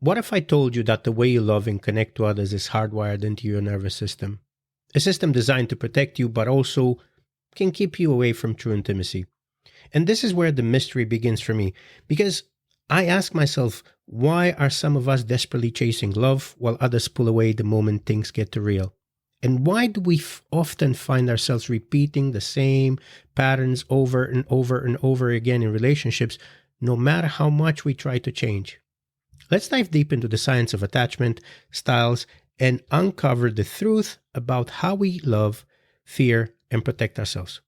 What if I told you that the way you love and connect to others is hardwired into your nervous system? A system designed to protect you, but also can keep you away from true intimacy. And this is where the mystery begins for me, because I ask myself, why are some of us desperately chasing love while others pull away the moment things get too real? And why do we often find ourselves repeating the same patterns over and over and over again in relationships, no matter how much we try to change? Let's dive deep into the science of attachment styles and uncover the truth about how we love, fear, and protect ourselves.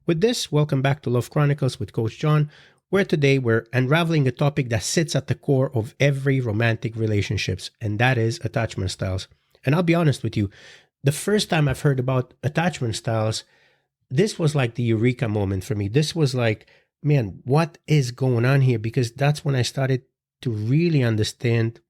With this, welcome back to Love Chronicles with Coach John, where today we're unraveling a topic that sits at the core of every romantic relationships, and that is attachment styles. And I'll be honest with you, the first time I've heard about attachment styles, this was like the eureka moment for me. This was like, man, what is going on here? Because that's when I started to really understand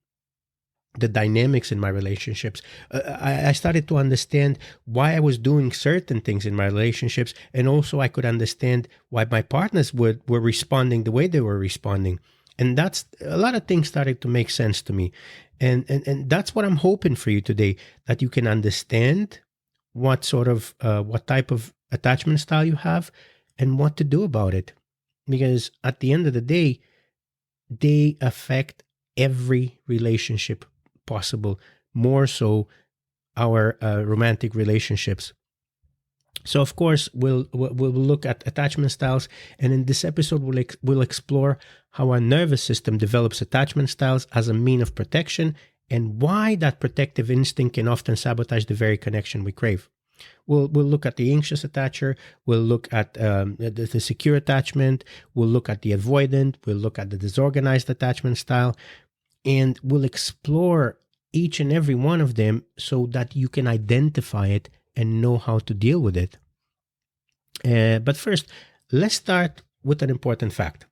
the dynamics in my relationships. I started to understand why I was doing certain things in my relationships, and also I could understand why my partners were responding the way they were responding. And that's a lot of things started to make sense to me. And that's what I'm hoping for you today, that you can understand what type of attachment style you have and what to do about it. Because at the end of the day, they affect every relationship possible, more so our romantic relationships. So, of course, we'll look at attachment styles, and in this episode, we'll explore how our nervous system develops attachment styles as a mean of protection, and why that protective instinct can often sabotage the very connection we crave. We'll look at the anxious attacher. We'll look at the secure attachment. We'll look at the avoidant. We'll look at the disorganized attachment style. And we'll explore each and every one of them so that you can identify it and know how to deal with it. But first, let's start with an important fact.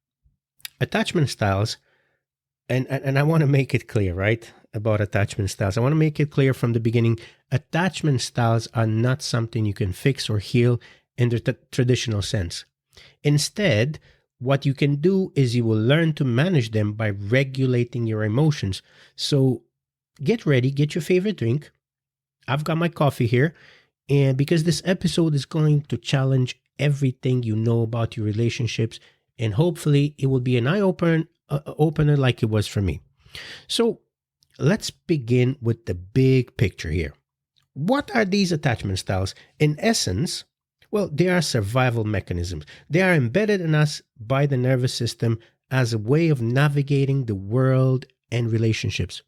Attachment styles, and I want to make it clear, right, about attachment styles. I want to make it clear from the beginning, attachment styles are not something you can fix or heal in the traditional sense. Instead, what you can do is you will learn to manage them by regulating your emotions. So get ready, get your favorite drink. I've got my coffee here. And because this episode is going to challenge everything you know about your relationships, and hopefully it will be an eye-opener like it was for me. So let's begin with the big picture here. What are these attachment styles? In essence, well, they are survival mechanisms. They are embedded in us by the nervous system as a way of navigating the world and relationships.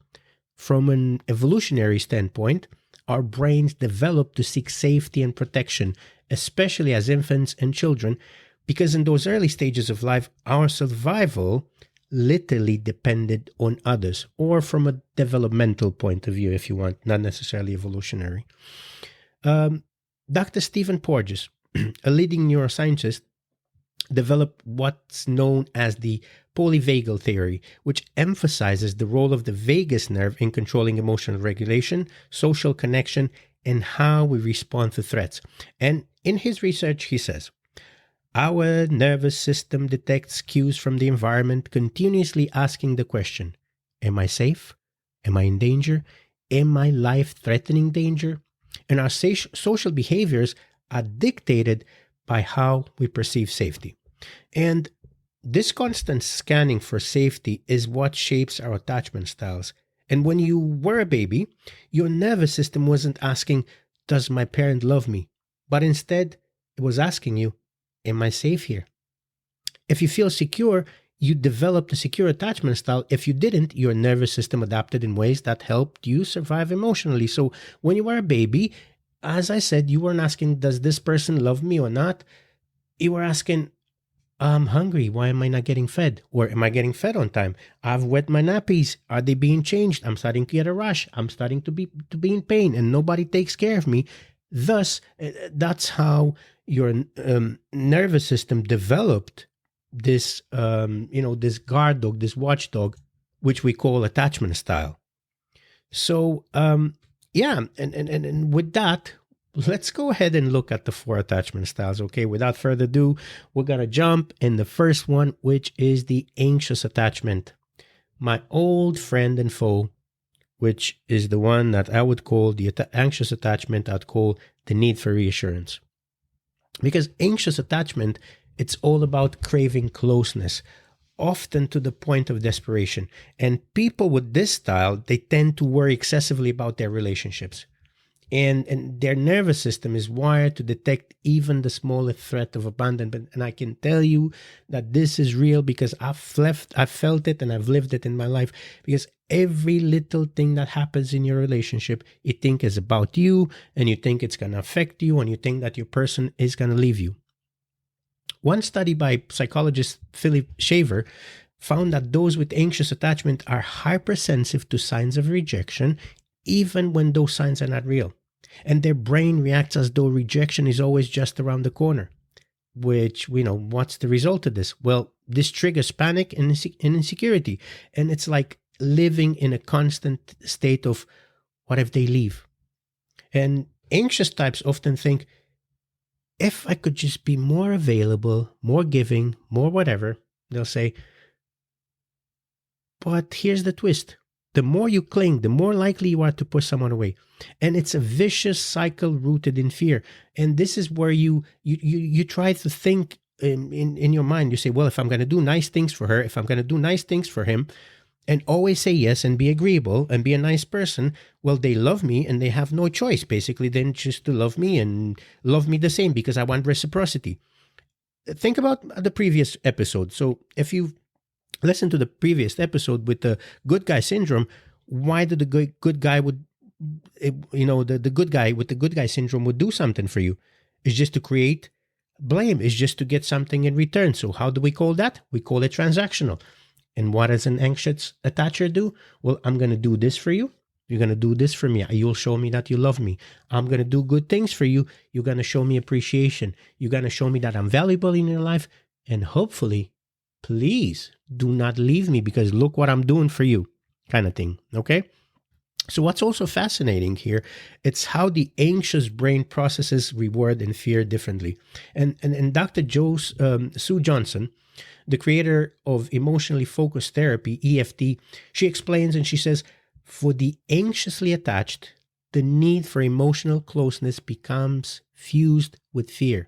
From an evolutionary standpoint, our brains develop to seek safety and protection, especially as infants and children, because in those early stages of life, our survival literally depended on others, or from a developmental point of view, if you want, not necessarily evolutionary. Dr. Stephen Porges, a leading neuroscientist, developed what's known as the polyvagal theory, which emphasizes the role of the vagus nerve in controlling emotional regulation, social connection, and how we respond to threats. And in his research, he says, our nervous system detects cues from the environment, continuously asking the question, am I safe? Am I in danger? Am my life-threatening danger? And our social behaviors are dictated by how we perceive safety. And this constant scanning for safety is what shapes our attachment styles. And when you were a baby, your nervous system wasn't asking, does my parent love me? But instead, it was asking you, am I safe here? If you feel secure, you developed a secure attachment style. If you didn't, your nervous system adapted in ways that helped you survive emotionally. So when you were a baby, as I said, you weren't asking, does this person love me or not? You were asking, I'm hungry. Why am I not getting fed? Or am I getting fed on time? I've wet my nappies. Are they being changed? I'm starting to get a rash. I'm starting to be in pain, and nobody takes care of me. Thus, that's how your nervous system developed this, this guard dog, this watchdog, which we call attachment style. So, and with that, let's go ahead and look at the 4 attachment styles. Okay, without further ado, we're going to jump in the first one, which is the anxious attachment. my old friend and foe, which is the one that I would call the anxious attachment, I'd call the need for reassurance. Because anxious attachment, it's all about craving closeness, often to the point of desperation. And people with this style, they tend to worry excessively about their relationships. And their nervous system is wired to detect even the smallest threat of abandonment. And I can tell you that this is real because I've felt it and I've lived it in my life. Because every little thing that happens in your relationship, you think is about you, and you think it's going to affect you, and you think that your person is going to leave you. One study by psychologist Philip Shaver found that those with anxious attachment are hypersensitive to signs of rejection, even when those signs are not real. And their brain reacts as though rejection is always just around the corner. Which, what's the result of this? Well, this triggers panic and insecurity. And it's like living in a constant state of, what if they leave? And anxious types often think, if I could just be more available, more giving, more whatever, they'll say, but here's the twist. The more you cling, the more likely you are to push someone away. And it's a vicious cycle rooted in fear. And this is where you try to think in your mind. You say, well, if I'm going to do nice things for her, if I'm going to do nice things for him, and always say yes and be agreeable and be a nice person, well, they love me and they have no choice, basically, than just to love me and love me the same because I want reciprocity. Think about the previous episode. So if you listen to the previous episode with the good guy syndrome, why did the good guy would, the good guy with the good guy syndrome would do something for you? It's just to create blame. It's just to get something in return. So how do we call that? We call it transactional. And what does an anxious attacher do? Well, I'm going to do this for you. You're going to do this for me. You'll show me that you love me. I'm going to do good things for you. You're going to show me appreciation. You're going to show me that I'm valuable in your life. And hopefully, please do not leave me because look what I'm doing for you, kind of thing. Okay? So what's also fascinating here, it's how the anxious brain processes reward and fear differently. And Dr. Sue Johnson, the creator of emotionally focused therapy, EFT, she explains and she says, for the anxiously attached, the need for emotional closeness becomes fused with fear.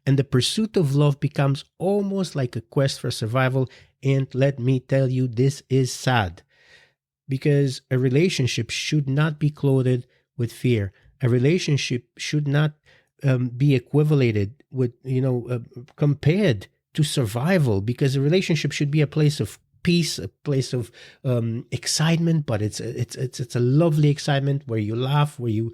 And the pursuit of love becomes almost like a quest for survival. And let me tell you, this is sad. Because a relationship should not be clothed with fear. A relationship should not be equivalated with, compared to survival. Because a relationship should be a place of peace, a place of excitement, but it's a lovely excitement where you laugh, where you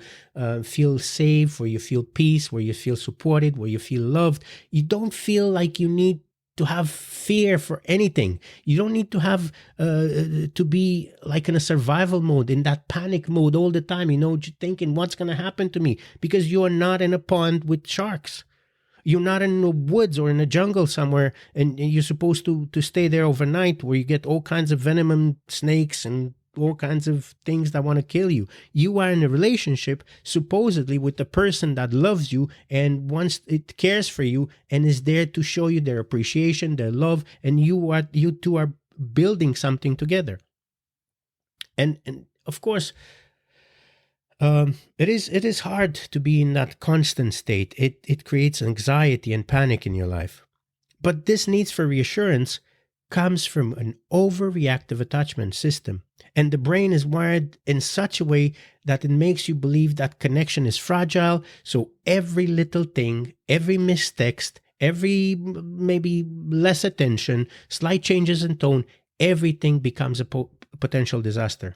feel safe, where you feel peace, where you feel supported, where you feel loved. You don't feel like you need to have fear for anything. You don't need to have to be like in a survival mode, in that panic mode all the time, thinking what's going to happen to me, because you are not in a pond with sharks. You're not in the woods or in a jungle somewhere, and you're supposed to stay there overnight where you get all kinds of venomous snakes and all kinds of things that want to kill you. You are in a relationship supposedly with the person that loves you and wants it, cares for you, and is there to show you their appreciation, their love, and you two are building something together. And of course, it is hard to be in that constant state. It creates anxiety and panic in your life. But this need for reassurance comes from an overreactive attachment system. And the brain is wired in such a way that it makes you believe that connection is fragile. So every little thing, every missed text, every maybe less attention, slight changes in tone, everything becomes a potential disaster.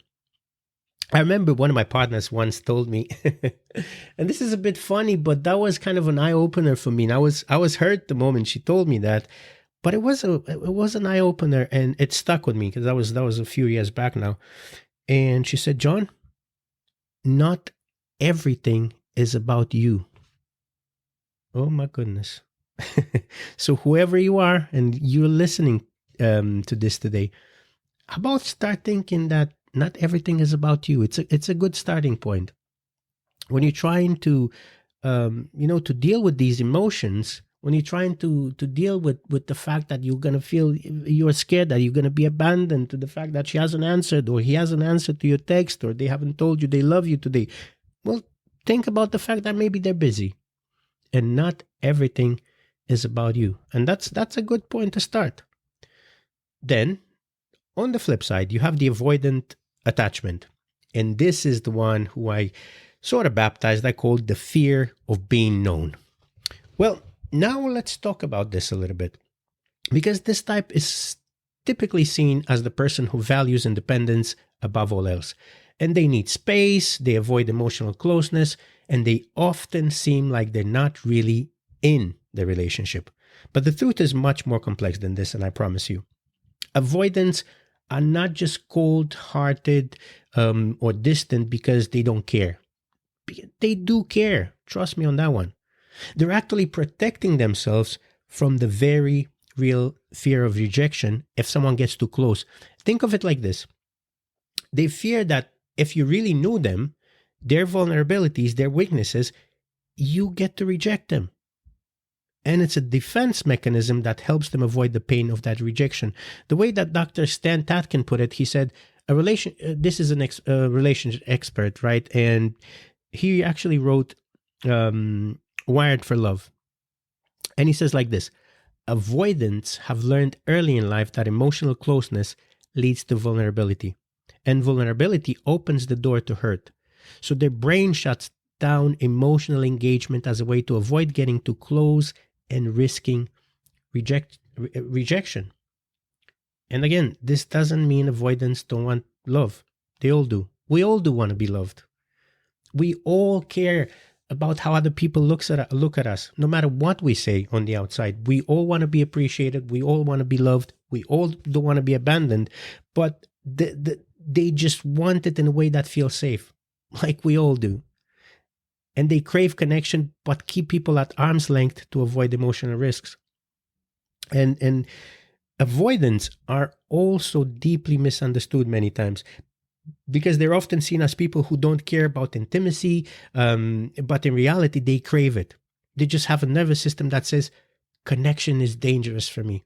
I remember one of my partners once told me, and this is a bit funny, but that was kind of an eye-opener for me. And I was hurt the moment she told me that. But it was an eye opener, and it stuck with me because that was a few years back now. And she said, "John, not everything is about you." Oh my goodness! So whoever you are, and you're listening to this today, how about start thinking that not everything is about you? It's a good starting point when you're trying to to deal with these emotions. when you're trying to deal with the fact that you're scared that you're gonna be abandoned, to the fact that she hasn't answered or he hasn't answered to your text, or they haven't told you they love you today. Well, think about the fact that maybe they're busy, and not everything is about you. And that's a good point to start. Then, on the flip side, you have the avoidant attachment. And this is the one who I sort of baptized, I called the fear of being known. Well, now let's talk about this a little bit, because this type is typically seen as the person who values independence above all else. And they need space, they avoid emotional closeness, and they often seem like they're not really in the relationship. But the truth is much more complex than this, and I promise you. Avoidants are not just cold-hearted or distant because they don't care. They do care. Trust me on that one. They're actually protecting themselves from the very real fear of rejection if someone gets too close. Think of it like this. They fear that if you really knew them, their vulnerabilities, their weaknesses, you get to reject them. And it's a defense mechanism that helps them avoid the pain of that rejection. The way that Dr. Stan Tatkin put it, he said, this is a relationship expert, right? And he actually wrote Wired for Love. And he says like this: avoidants have learned early in life that emotional closeness leads to vulnerability. And vulnerability opens the door to hurt. So their brain shuts down emotional engagement as a way to avoid getting too close and risking rejection. And again, this doesn't mean avoidants don't want love. They all do. We all do want to be loved. We all care about how other people look at us, no matter what we say on the outside. We all want to be appreciated. We all want to be loved. We all don't want to be abandoned. But they just want it in a way that feels safe, like we all do. And they crave connection, but keep people at arm's length to avoid emotional risks. And avoidants are also deeply misunderstood many times, because they're often seen as people who don't care about intimacy, but in reality, they crave it. They just have a nervous system that says, connection is dangerous for me.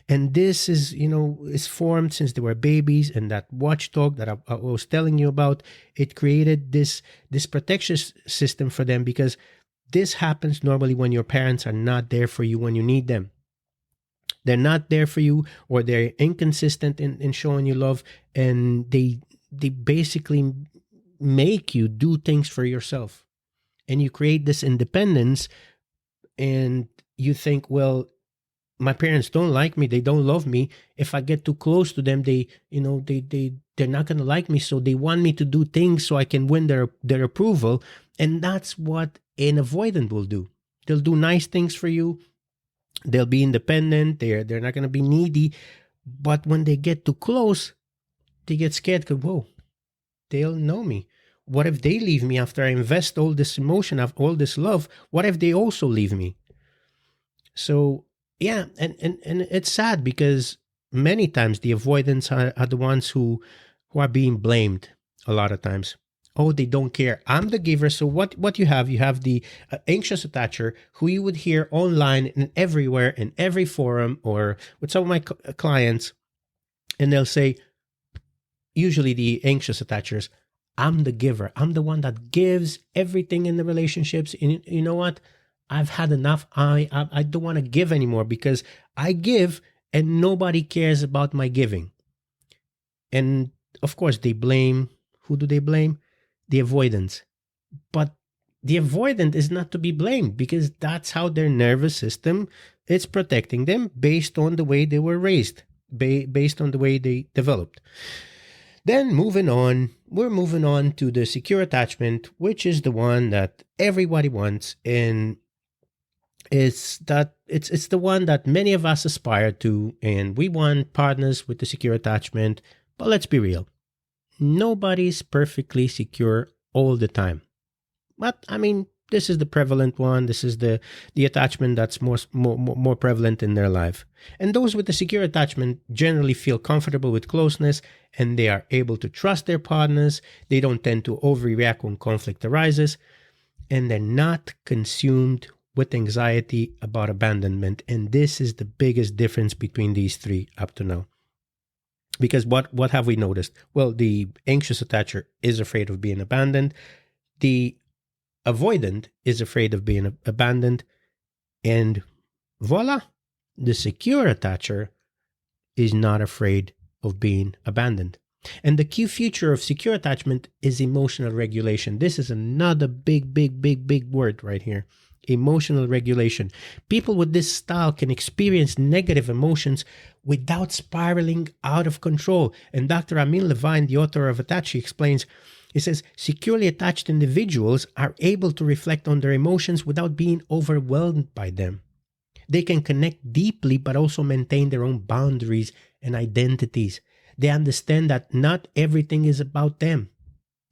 And this is formed since they were babies, and that watchdog that I was telling you about, it created this protection system for them, because this happens normally when your parents are not there for you when you need them. They're not there for you, or they're inconsistent in showing you love, and they basically make you do things for yourself. And you create this independence, and you think, well, my parents don't like me, they don't love me. If I get too close to them, they're not going to like me, so they want me to do things so I can win their approval. And that's what an avoidant will do. They'll do nice things for you. They'll be independent. They're not going to be needy. But when they get too close, they get scared because, whoa, they'll know me. What if they leave me after I invest all this emotion, all this love? What if they also leave me? So yeah, and it's sad, because many times the avoidants are the ones who are being blamed a lot of times. Oh, they don't care. I'm the giver. So what you have the anxious attacher, who you would hear online and everywhere, in every forum, or with some of my clients, and they'll say, usually the anxious attachers, I'm the giver. I'm the one that gives everything in the relationships. And you know what? I've had enough. I don't want to give anymore, because I give and nobody cares about my giving. And of course, they blame. Who do they blame? The avoidants. But the avoidant is not to be blamed, because that's how their nervous system is protecting them, based on the way they were raised, based on the way they developed. Then we're moving on to the secure attachment, which is the one that everybody wants, and it's the one that many of us aspire to, and we want partners with the secure attachment. But let's be real, nobody's perfectly secure all the time. But I mean, this is the prevalent one. This is the attachment that's more prevalent in their life. And those with the secure attachment generally feel comfortable with closeness, and they are able to trust their partners. They don't tend to overreact when conflict arises, and they're not consumed with anxiety about abandonment. And this is the biggest difference between these three up to now. Because what have we noticed? Well, the anxious attacher is afraid of being abandoned. The avoidant is afraid of being abandoned. And voila, the secure attacher is not afraid of being abandoned. And the key feature of secure attachment is emotional regulation. This is another big word right here. Emotional regulation. People with this style can experience negative emotions without spiraling out of control. And Dr. Amin Levine, the author of Attach, explains, he says, securely attached individuals are able to reflect on their emotions without being overwhelmed by them. They can connect deeply, but also maintain their own boundaries and identities. They understand that not everything is about them.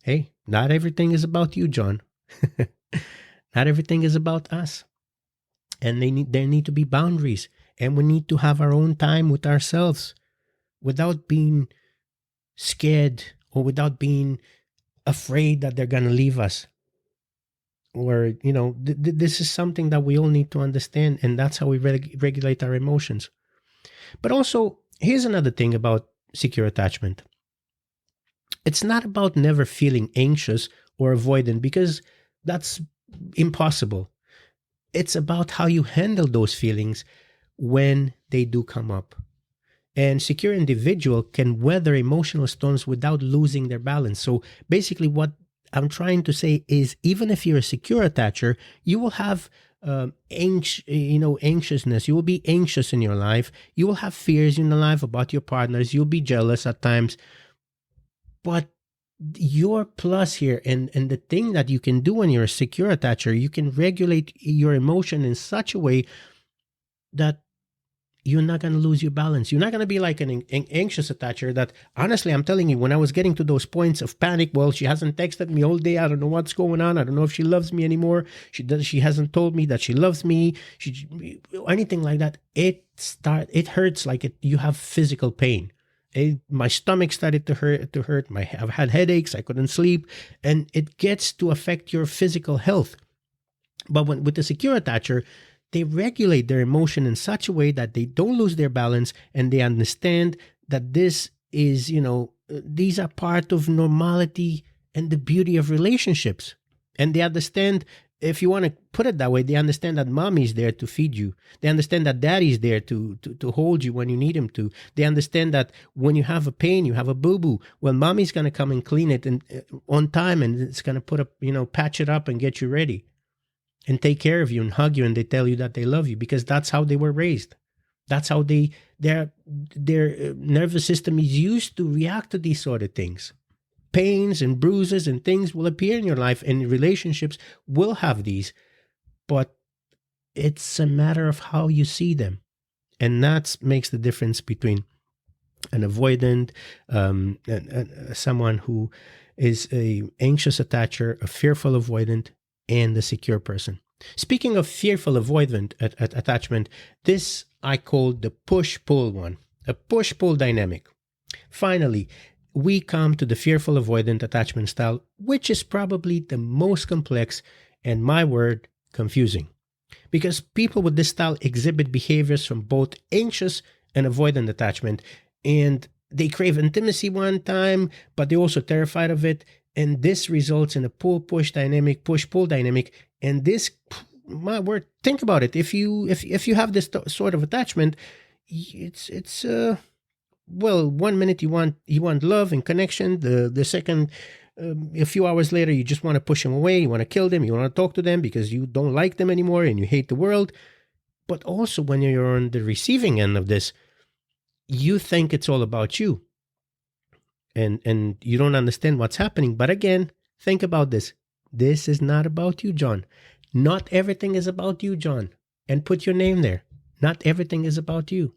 Hey, not everything is about you, John. Not everything is about us. And there need to be boundaries. And we need to have our own time with ourselves without being scared or without being afraid that they're going to leave us. Or, this is something that we all need to understand. And that's how we regulate our emotions. But also, here's another thing about secure attachment. It's not about never feeling anxious or avoidant, because that's impossible. It's about how you handle those feelings when they do come up. And secure individual can weather emotional storms without losing their balance. So basically what I'm trying to say is, even if you're a secure attacher, you will have anxiousness. You will be anxious in your life. You will have fears in your life about your partners. You'll be jealous at times. But your plus here, and the thing that you can do when you're a secure attacher, you can regulate your emotion in such a way that you're not going to lose your balance. You're not going to be like an anxious attacher that, honestly, I'm telling you, when I was getting to those points of panic, well, she hasn't texted me all day. I don't know what's going on. I don't know if she loves me anymore. She hasn't told me that she loves me. Anything like that. It hurts like you have physical pain. My stomach started to hurt. I've had headaches. I couldn't sleep. And it gets to affect your physical health. But with the secure attacher, they regulate their emotion in such a way that they don't lose their balance, and they understand that this is, these are part of normality and the beauty of relationships. And they understand, if you want to put it that way, they understand that mommy's there to feed you. They understand that daddy's there to hold you when you need him to. They understand that when you have a pain, you have a boo-boo, well, mommy's going to come and clean it on time, and it's going to patch it up and get you ready and take care of you and hug you, and they tell you that they love you, because that's how they were raised. That's how their nervous system is used to react to these sort of things. Pains and bruises and things will appear in your life, and relationships will have these, but it's a matter of how you see them. And that makes the difference between an avoidant, someone who is a anxious attacher, a fearful avoidant, and the secure person. Speaking of fearful avoidant attachment, this I call the push-pull one, a push-pull dynamic. Finally, we come to the fearful avoidant attachment style, which is probably the most complex and, my word, confusing. Because people with this style exhibit behaviors from both anxious and avoidant attachment, and they crave intimacy one time, but they're also terrified of it. And this results in a pull-push dynamic, push-pull dynamic. And this, my word, think about it. If you have this sort of attachment, it's 1 minute you want love and connection. The second, a few hours later, you just want to push them away. You want to kill them. You want to talk to them because you don't like them anymore and you hate the world. But also, when you're on the receiving end of this, you think it's all about you. And you don't understand what's happening. But again, think about this. This is not about you, John. Not everything is about you, John. And put your name there. Not everything is about you.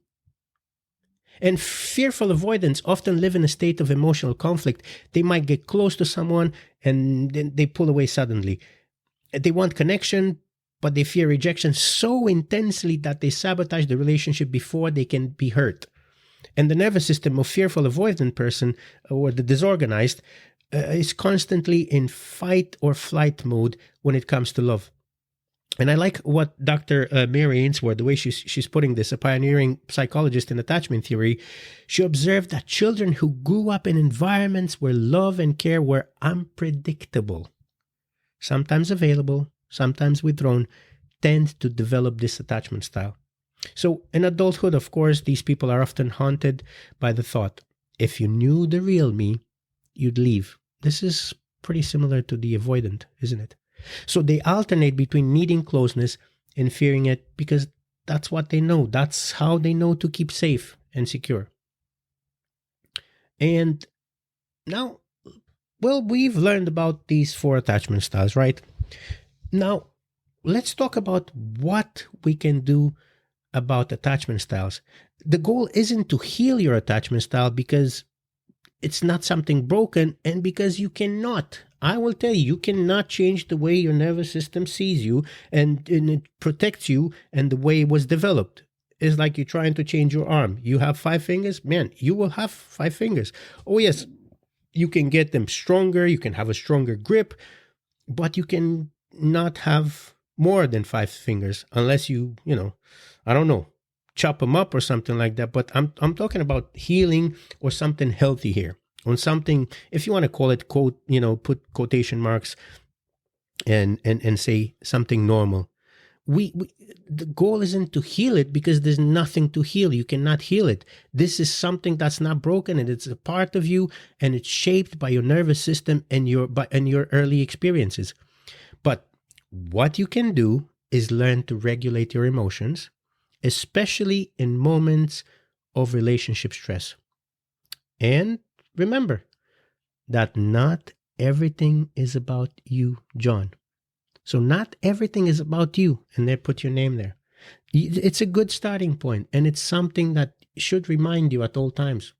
And fearful avoidants often live in a state of emotional conflict. They might get close to someone and then they pull away suddenly. They want connection, but they fear rejection so intensely that they sabotage the relationship before they can be hurt. And the nervous system of fearful avoidant person, or the disorganized, is constantly in fight or flight mode when it comes to love. And I like what Dr. Mary Ainsworth, the way she's putting this, a pioneering psychologist in attachment theory. She observed that children who grew up in environments where love and care were unpredictable, sometimes available, sometimes withdrawn, tend to develop this attachment style. So in adulthood, of course, these people are often haunted by the thought, if you knew the real me, you'd leave. This is pretty similar to the avoidant, isn't it? So they alternate between needing closeness and fearing it because that's what they know. That's how they know to keep safe and secure. And now, well, we've learned about these 4 attachment styles, right? Now, let's talk about what we can do about attachment styles. The goal isn't to heal your attachment style because it's not something broken and because you cannot. I will tell you, you cannot change the way your nervous system sees you and it protects you and the way it was developed. It's like you're trying to change your arm. You have 5 fingers, man, you will have 5 fingers. Oh, yes, you can get them stronger, you can have a stronger grip, but you can not have more than 5 fingers unless you I don't know, chop them up or something like that. But I'm talking about healing or something healthy here, on something, if you want to call it quote, put quotation marks and say something normal. We the goal isn't to heal it because there's nothing to heal. You cannot heal it. This is something that's not broken and it's a part of you and it's shaped by your nervous system and your early experiences. But what you can do is learn to regulate your emotions, especially in moments of relationship stress. And remember that not everything is about you, John. So not everything is about you, and they put your name there. It's a good starting point, and it's something that should remind you at all times.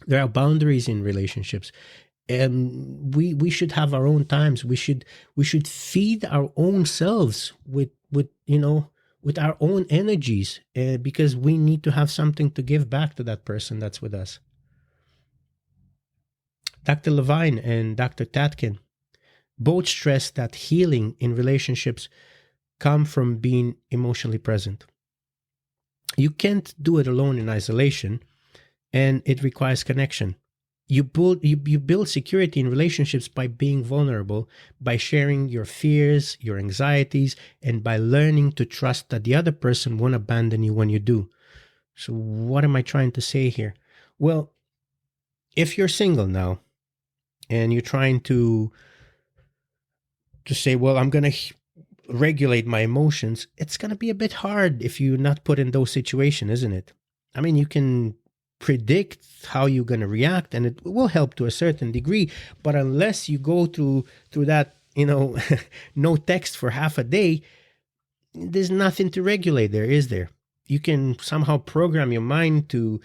There are boundaries in relationships, and we should have our own times. We should feed our own selves with our own energies, because we need to have something to give back to that person that's with us. Dr. Levine and Dr. Tatkin both stress that healing in relationships come from being emotionally present. You can't do it alone in isolation, and it requires connection. You build security in relationships by being vulnerable, by sharing your fears, your anxieties, and by learning to trust that the other person won't abandon you when you do. So what am I trying to say here? Well, if you're single now and you're trying to say, well, I'm going to regulate my emotions, it's going to be a bit hard if you're not put in those situations, isn't it? I mean, you can predict how you're going to react and it will help to a certain degree, but unless you go through that, no text for half a day, there's nothing to regulate there, is there? You can somehow program your mind to,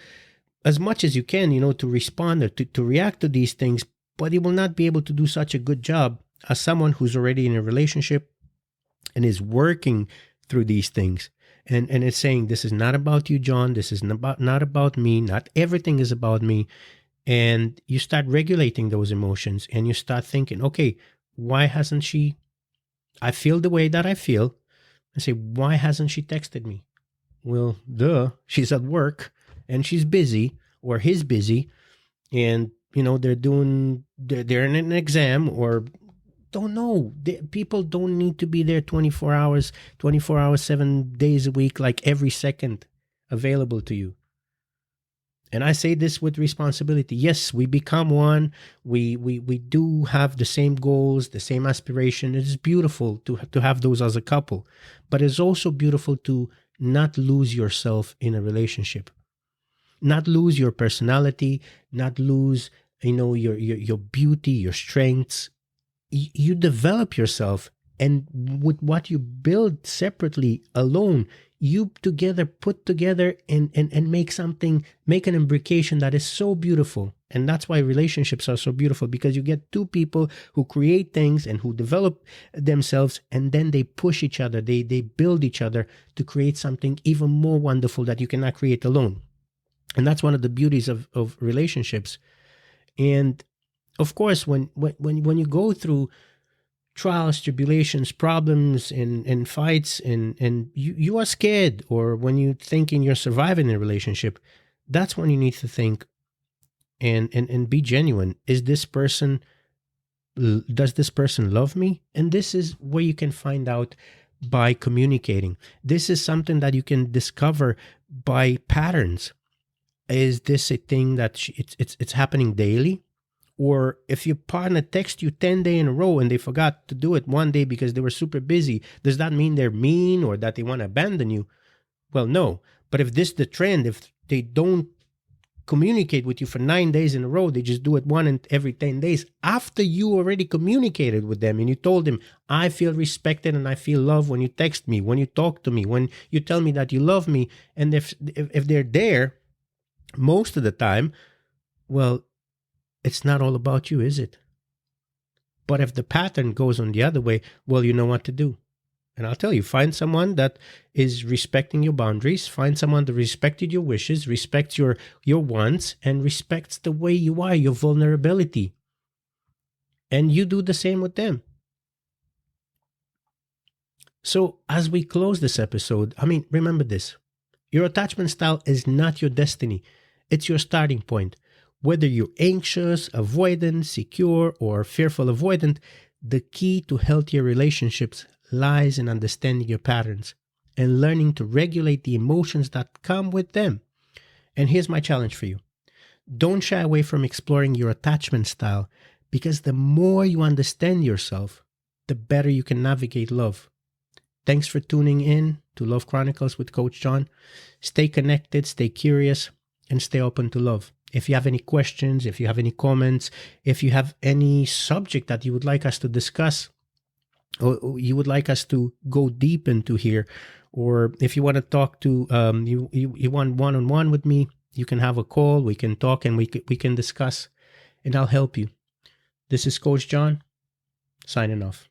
as much as you can, to respond or to react to these things, but you will not be able to do such a good job as someone who's already in a relationship and is working through these things. And it's saying, this is not about you, John. This is not about me. Not everything is about me. And you start regulating those emotions and you start thinking, okay, why hasn't she, I feel the way that I feel. I say, why hasn't she texted me? Well, she's at work and she's busy, or he's busy, and they're in an exam, or don't know. People don't need to be there 24 hours, 7 days a week, like every second available to you. And I say this with responsibility. Yes, we become one. We do have the same goals, the same aspiration. It is beautiful to have those as a couple, but it's also beautiful to not lose yourself in a relationship, not lose your personality, not lose your beauty, your strengths. You develop yourself, and with what you build separately, alone, you put together and make an imbrication that is so beautiful. And that's why relationships are so beautiful, because you get two people who create things and who develop themselves, and then they push each other, they build each other to create something even more wonderful that you cannot create alone. And that's one of the beauties of relationships. And of course, when you go through trials, tribulations, problems, and fights, and you are scared, or when you're thinking you're surviving a relationship, that's when you need to think and be genuine. Does this person love me? And this is where you can find out by communicating. This is something that you can discover by patterns. Is this a thing that it's happening daily? Or if your partner texts you 10 days in a row and they forgot to do it one day because they were super busy, does that mean they're mean or that they want to abandon you? Well, no. But if this is the trend, if they don't communicate with you for 9 days in a row, they just do it every 10 days after you already communicated with them and you told them, I feel respected and I feel loved when you text me, when you talk to me, when you tell me that you love me. And if they're there most of the time, well, it's not all about you, is it? But if the pattern goes on the other way, well, you know what to do. And I'll tell you, find someone that is respecting your boundaries. Find someone that respected your wishes, respects your wants, and respects the way you are, your vulnerability. And you do the same with them. So as we close this episode, remember this. Your attachment style is not your destiny. It's your starting point. Whether you're anxious, avoidant, secure, or fearful avoidant, the key to healthier relationships lies in understanding your patterns and learning to regulate the emotions that come with them. And here's my challenge for you. Don't shy away from exploring your attachment style, because the more you understand yourself, the better you can navigate love. Thanks for tuning in to Love Chronicles with Coach John. Stay connected, stay curious, and stay open to love. If you have any questions, if you have any comments, if you have any subject that you would like us to discuss, or you would like us to go deep into here, or if you want to talk to, you want one-on-one with me, you can have a call, we can talk, and we can discuss, and I'll help you. This is Coach John, signing off.